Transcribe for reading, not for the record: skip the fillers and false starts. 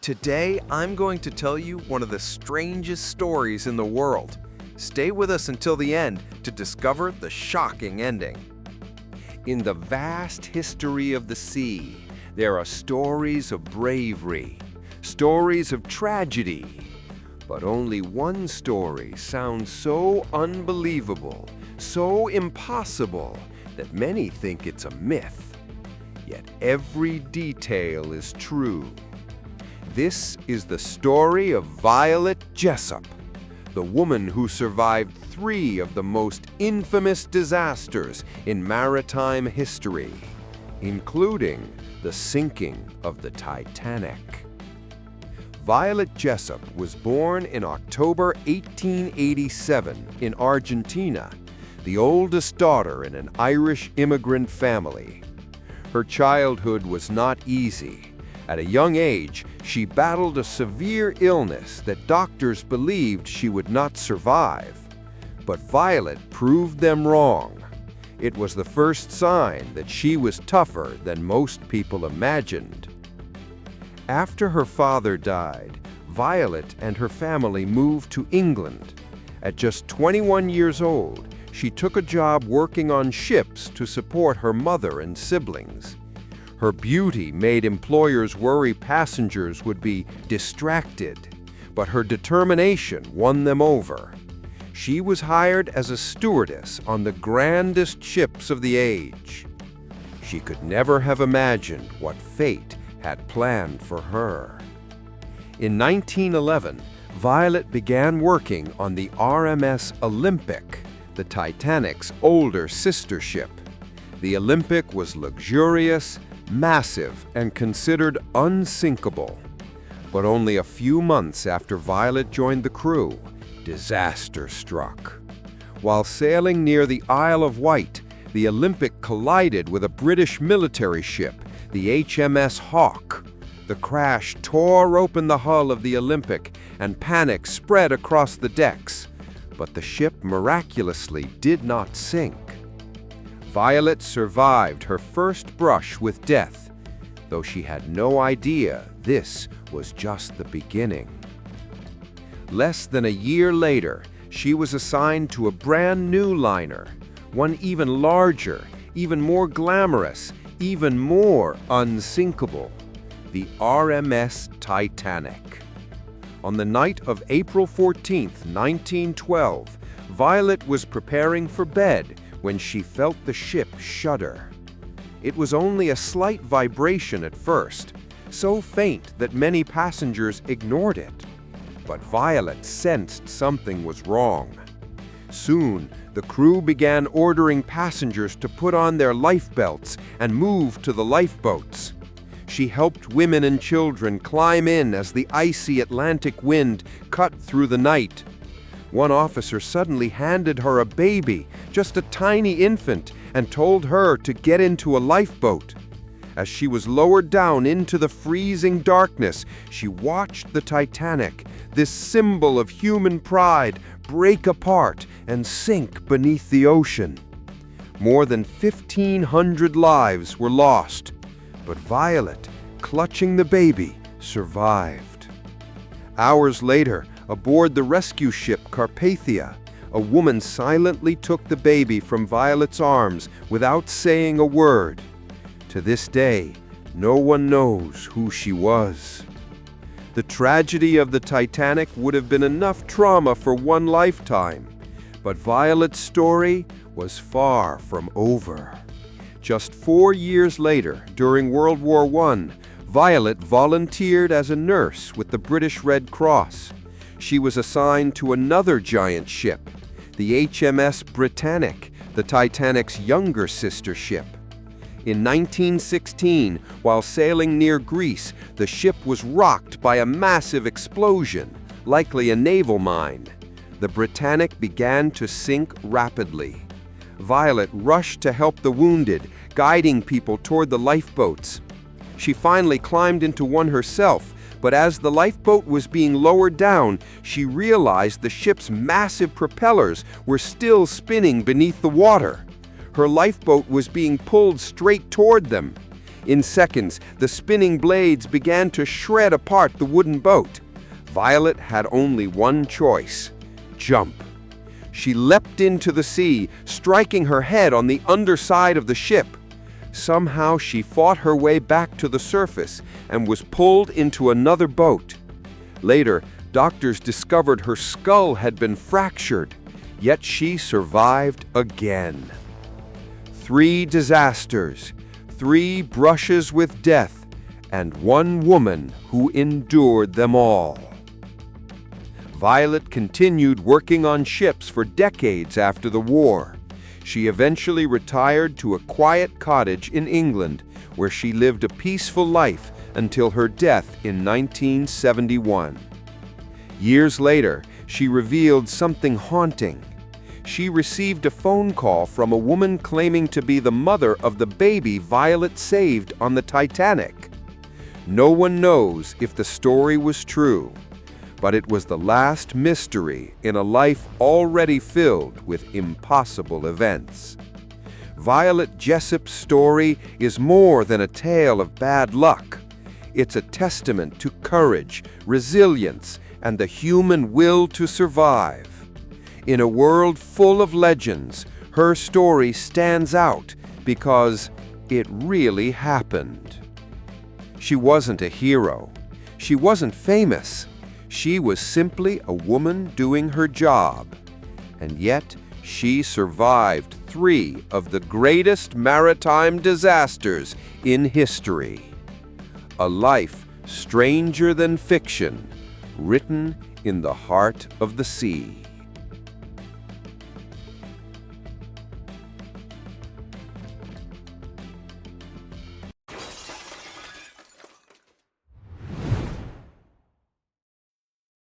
Today, I'm going to tell you one of the strangest stories in the world. Stay with us until the end to discover the shocking ending. In the vast history of the sea, there are stories of bravery, stories of tragedy. But only one story sounds so unbelievable, so impossible, that many think it's a myth. Yet every detail is true. This is the story of Violet Jessop, the woman who survived 3 of the most infamous disasters in maritime history, including the sinking of the Titanic. Violet Jessop was born in October 1887 in Argentina, the oldest daughter in an Irish immigrant family. Her childhood was not easy. At a young age, she battled a severe illness that doctors believed she would not survive. But Violet proved them wrong. It was the first sign that she was tougher than most people imagined. After her father died, Violet and her family moved to England. At just 21 years old, she took a job working on ships to support her mother and siblings. Her beauty made employers worry passengers would be distracted, but her determination won them over. She was hired as a stewardess on the grandest ships of the age. She could never have imagined what fate had planned for her. In 1911, Violet began working on the RMS Olympic, the Titanic's older sister ship. The Olympic was luxurious, massive, and considered unsinkable. But only a few months after Violet joined the crew, disaster struck. While sailing near the Isle of Wight, the Olympic collided with a British military ship, the HMS Hawke. The crash tore open the hull of the Olympic, and panic spread across the decks. But the ship miraculously did not sink. Violet survived her first brush with death, though she had no idea this was just the beginning. Less than a year later, she was assigned to a brand new liner, one even larger, even more glamorous, even more unsinkable, the RMS Titanic. On the night of April 14, 1912, Violet was preparing for bed when she felt the ship shudder. It was only a slight vibration at first, so faint that many passengers ignored it. But Violet sensed something was wrong. Soon, the crew began ordering passengers to put on their life belts and move to the lifeboats. She helped women and children climb in as the icy Atlantic wind cut through the night. One officer suddenly handed her a baby, just a tiny infant, and told her to get into a lifeboat. As she was lowered down into the freezing darkness, she watched the Titanic, this symbol of human pride, break apart and sink beneath the ocean. More than 1,500 lives were lost, but Violet, clutching the baby, survived. Hours later, aboard the rescue ship Carpathia, a woman silently took the baby from Violet's arms without saying a word. To this day, no one knows who she was. The tragedy of the Titanic would have been enough trauma for one lifetime, but Violet's story was far from over. Just 4 years later, during World War I, Violet volunteered as a nurse with the British Red Cross. She was assigned to another giant ship, the HMS Britannic, the Titanic's younger sister ship. In 1916, while sailing near Greece, the ship was rocked by a massive explosion, likely a naval mine. The Britannic began to sink rapidly. Violet rushed to help the wounded, guiding people toward the lifeboats. She finally climbed into one herself, but as the lifeboat was being lowered down, she realized the ship's massive propellers were still spinning beneath the water. Her lifeboat was being pulled straight toward them. In seconds, the spinning blades began to shred apart the wooden boat. Violet had only one choice: jump. She leapt into the sea, striking her head on the underside of the ship. Somehow she fought her way back to the surface and was pulled into another boat. Later, doctors discovered her skull had been fractured, yet she survived again. 3 disasters, 3 brushes with death, and one woman who endured them all. Violet continued working on ships for decades after the war. She eventually retired to a quiet cottage in England, where she lived a peaceful life until her death in 1971. Years later, she revealed something haunting. She received a phone call from a woman claiming to be the mother of the baby Violet saved on the Titanic. No one knows if the story was true, but it was the last mystery in a life already filled with impossible events. Violet Jessop's story is more than a tale of bad luck. It's a testament to courage, resilience, and the human will to survive. In a world full of legends, her story stands out because it really happened. She wasn't a hero. She wasn't famous. She was simply a woman doing her job. And yet, she survived 3 of the greatest maritime disasters in history. A life stranger than fiction, written in the heart of the sea.